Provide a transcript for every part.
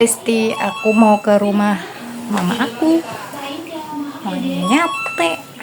Besti, aku mau ke rumah mama aku, mau nyate.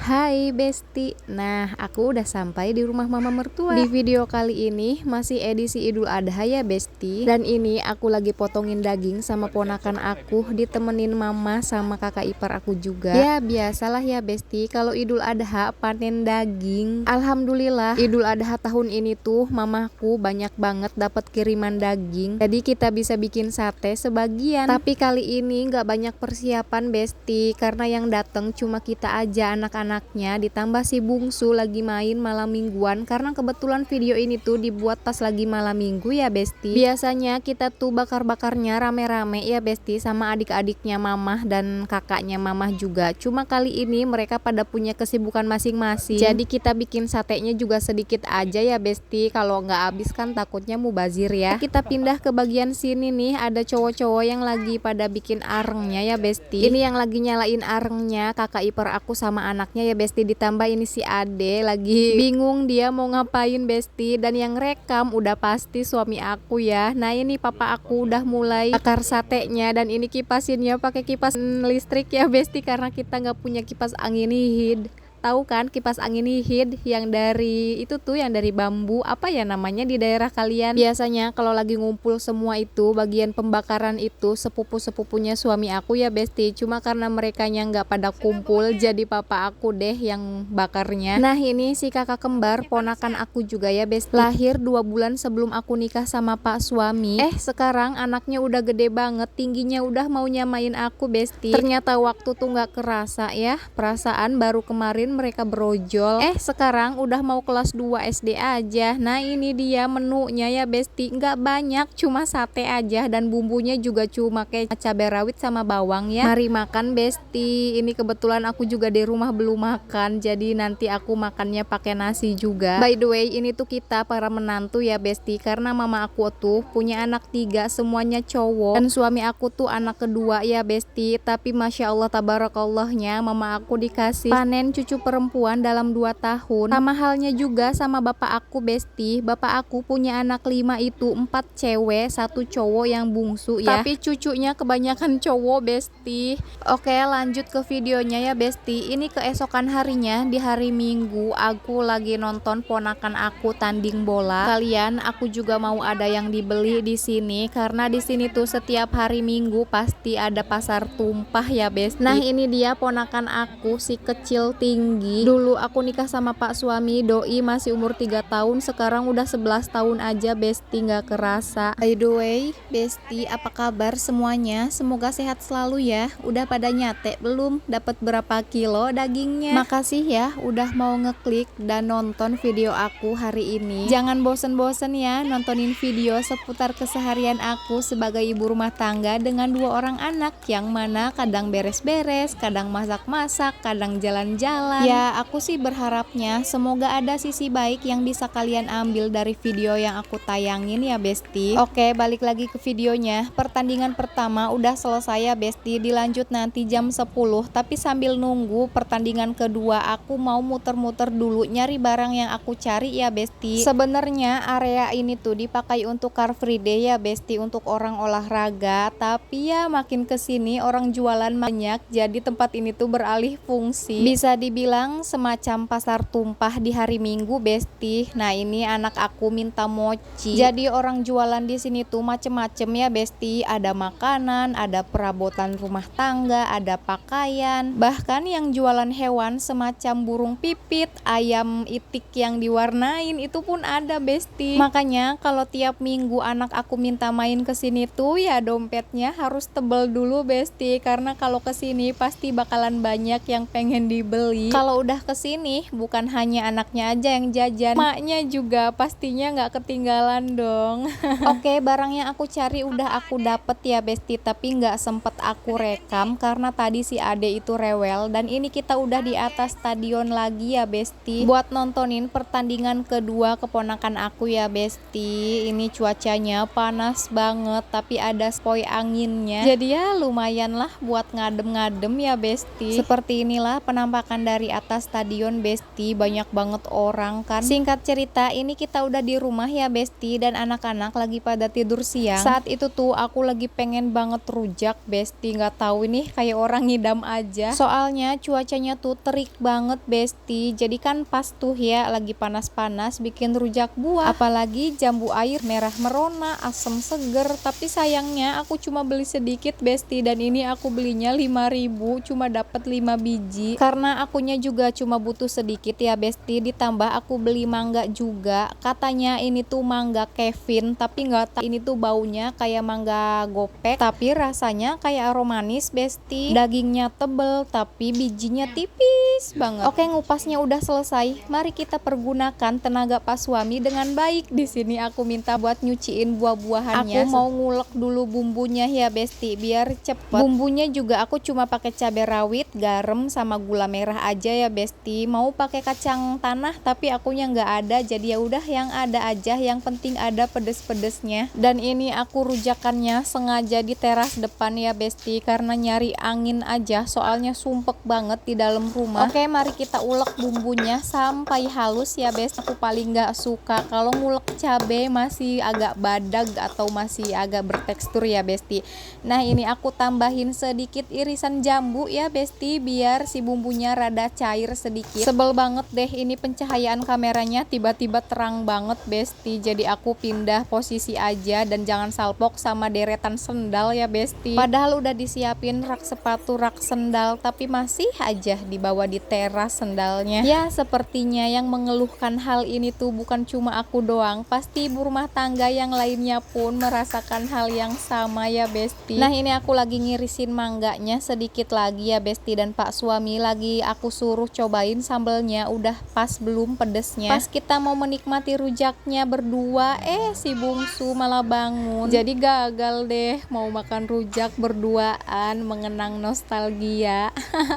Hai Besti, nah aku udah sampai di rumah mama mertua. Di video kali ini masih edisi Idul Adha ya Besti. Dan ini aku lagi potongin daging sama ponakan aku, ditemenin mama sama kakak ipar aku juga. Ya biasalah ya Besti, kalau Idul Adha panen daging. Alhamdulillah Idul Adha tahun ini tuh mamaku banyak banget dapat kiriman daging. Jadi kita bisa bikin sate sebagian. Tapi kali ini nggak banyak persiapan Besti, karena yang datang cuma kita aja anak-anaknya, ditambah si bungsu lagi main malam mingguan, karena kebetulan video ini tuh dibuat pas lagi malam minggu ya Besti. Biasanya kita tuh bakar-bakarnya rame-rame ya Besti, sama adik-adiknya mamah dan kakaknya mamah juga. Cuma kali ini mereka pada punya kesibukan masing-masing, jadi kita bikin satenya juga sedikit aja ya Besti. Kalau nggak habis kan takutnya mubazir ya. Kita pindah ke bagian sini nih, ada cowok-cowok yang lagi pada bikin arengnya ya Besti. Ini yang lagi nyalain arengnya kakak ipar aku sama anaknya ya Besti, ditambah ini si Ade lagi bingung dia mau ngapain Besti. Dan yang rekam udah pasti suami aku ya. Nah ini papa aku udah mulai bakar satenya, dan ini kipasinnya pakai kipas listrik ya Besti, karena kita nggak punya kipas angin hid. Tahu kan kipas angin hid yang dari itu tuh, yang dari bambu, apa ya namanya di daerah kalian? Biasanya kalau lagi ngumpul semua itu bagian pembakaran itu sepupu-sepupunya suami aku ya Besti. Cuma karena merekanya nggak pada kumpul, jadi papa aku deh yang bakarnya. Nah ini si kakak kembar ponakan aku juga ya Besti, lahir 2 bulan sebelum aku nikah sama pak suami. Sekarang anaknya udah gede banget, tingginya udah mau nyamain aku Besti. Ternyata waktu tuh nggak kerasa ya, perasaan baru kemarin mereka berojol, sekarang udah mau kelas 2 SD aja. Nah ini dia menunya ya Besti, nggak banyak, cuma sate aja, dan bumbunya juga cuma kayak cabai rawit sama bawang ya. Mari makan Besti. Ini kebetulan aku juga di rumah belum makan, jadi nanti aku makannya pakai nasi juga. By the way, ini tuh kita para menantu ya Besti, karena mama aku tuh punya anak 3, semuanya cowok, dan suami aku tuh anak kedua ya Besti. Tapi masya Allah tabarakallahnya, mama aku dikasih panen cucu perempuan dalam 2 tahun. Sama halnya juga sama bapak aku Besti. Bapak aku punya anak 5 itu, 4 cewek 1 cowok yang bungsu ya, tapi cucunya kebanyakan cowok Besti. Oke lanjut ke videonya ya Besti. Ini keesokan harinya, di hari Minggu, aku lagi nonton ponakan aku tanding bola. Kalian, aku juga mau ada yang dibeli di sini, karena di sini tuh setiap hari Minggu pasti ada pasar tumpah ya Besti. Nah ini dia ponakan aku, si kecil tinggi. Dulu aku nikah sama pak suami doi masih umur 3 tahun, sekarang udah 11 tahun aja Besti, nggak kerasa. By the way Besti, apa kabar semuanya? Semoga sehat selalu ya. Udah pada nyate belum? Dapat berapa kilo dagingnya? Makasih ya udah mau ngeklik dan nonton video aku hari ini. Jangan bosen-bosen ya nontonin video seputar keseharian aku sebagai ibu rumah tangga dengan 2 orang anak, yang mana kadang beres-beres, kadang masak-masak, kadang jalan-jalan. Ya aku sih berharapnya semoga ada sisi baik yang bisa kalian ambil dari video yang aku tayangin ya Besti. Oke balik lagi ke videonya. Pertandingan pertama udah selesai ya Besti, dilanjut nanti jam 10. Tapi sambil nunggu pertandingan kedua, aku mau muter-muter dulu nyari barang yang aku cari ya Besti. Sebenarnya area ini tuh dipakai untuk Car Free Day ya Besti, untuk orang olahraga. Tapi ya makin kesini orang jualan banyak, jadi tempat ini tuh beralih fungsi. Bisa dibilang semacam pasar tumpah di hari Minggu Besti. Nah ini anak aku minta mochi, jadi orang jualan di sini tuh macem-macem ya Besti. Ada makanan, ada perabotan rumah tangga, ada pakaian, bahkan yang jualan hewan semacam burung pipit, ayam itik yang diwarnain itu pun ada Besti. Makanya kalau tiap minggu anak aku minta main ke sini tuh ya dompetnya harus tebel dulu Besti, karena kalau ke sini pasti bakalan banyak yang pengen dibeli. Kalau udah kesini bukan hanya anaknya aja yang jajan, maknya juga pastinya nggak ketinggalan dong. Oke, barang yang aku cari udah aku dapet ya Besti, tapi nggak sempet aku rekam karena tadi si Ade itu rewel. Dan ini kita udah di atas stadion lagi ya Besti, buat nontonin pertandingan kedua keponakan aku ya Besti. Ini cuacanya panas banget, tapi ada spoi anginnya, jadi ya lumayan lah buat ngadem-ngadem ya Besti. Seperti inilah penampakan dari dari atas stadion Besti, banyak banget orang kan. Singkat cerita, ini kita udah di rumah ya Besti, dan anak-anak lagi pada tidur siang. Saat itu tuh aku lagi pengen banget rujak Besti, nggak tahu ini kayak orang ngidam aja. Soalnya cuacanya tuh terik banget Besti, jadi kan pas tuh ya lagi panas-panas bikin rujak buah. Apalagi jambu air merah merona, asem seger. Tapi sayangnya aku cuma beli sedikit Besti, dan ini aku belinya 5.000, cuma dapat 5 biji. Karena akunya juga cuma butuh sedikit ya Besti, ditambah aku beli mangga juga. Katanya ini tuh mangga Kevin, tapi nggak tahu ini tuh baunya kayak mangga gopek, tapi rasanya kayak aromanis Besti. Dagingnya tebel tapi bijinya tipis banget. Oke, ngupasnya udah selesai. Mari kita pergunakan tenaga Pak Suami dengan baik. Di sini aku minta buat nyuciin buah-buahannya. Aku mau ngulek dulu bumbunya ya Besti, biar cepet. Bumbunya juga aku cuma pakai cabai rawit, garam sama gula merah aja ya Besti. Mau pakai kacang tanah tapi akunya nggak ada, jadi ya udah yang ada aja. Yang penting ada pedes-pedesnya. Dan ini aku rujakannya sengaja di teras depan ya Besti, karena nyari angin aja, soalnya sumpek banget di dalam rumah. Oke, mari kita ulek bumbunya sampai halus ya Besti. Aku paling nggak suka kalau ngulek cabai masih agak badag atau masih agak bertekstur ya Besti. Nah, ini aku tambahin sedikit irisan jambu ya Besti, biar si bumbunya rada cair sedikit. Sebel banget deh ini pencahayaan kameranya tiba-tiba terang banget Besti, jadi aku pindah posisi aja, dan jangan salpok sama deretan sendal ya Besti. Padahal udah disiapin rak sepatu, rak sendal, tapi masih aja dibawa di teras sendalnya. Ya, sepertinya yang mengeluhkan hal ini tuh bukan cuma aku doang, pasti ibu rumah tangga yang lainnya pun merasakan hal yang sama ya Besti. Nah, ini aku lagi ngirisin mangganya sedikit lagi ya Besti, dan Pak Suami lagi aku suruh cobain sambelnya udah pas belum pedesnya. Pas kita mau menikmati rujaknya berdua, si bungsu malah bangun. Jadi gagal deh mau makan rujak berduaan, mengenang nostalgia.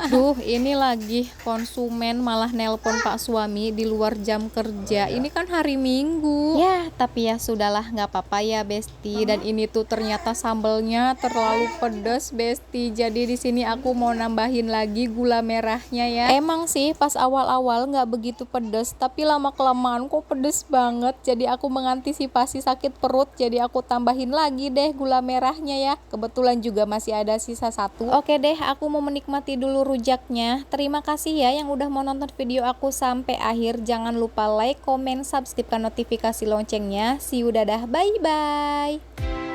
Duh, ini lagi konsumen malah nelpon Pak Suami di luar jam kerja. Ini kan hari Minggu. Ya, tapi ya sudahlah, nggak apa-apa ya Besti. Dan ini tuh ternyata sambelnya terlalu pedas Besti. Jadi di sini aku mau nambahin lagi gula merahnya ya. Emang sih pas awal-awal nggak begitu pedas, tapi lama-kelamaan kok pedes banget. Jadi aku mengantisipasi sakit perut, jadi aku tambahin lagi deh gula merahnya ya. Kebetulan juga masih ada sisa satu. Oke deh, aku mau menikmati dulu rujaknya. Terima kasih ya yang udah mau nonton video aku sampai akhir. Jangan lupa like, komen, subscribe, notifikasi loncengnya. See you, dadah, bye bye.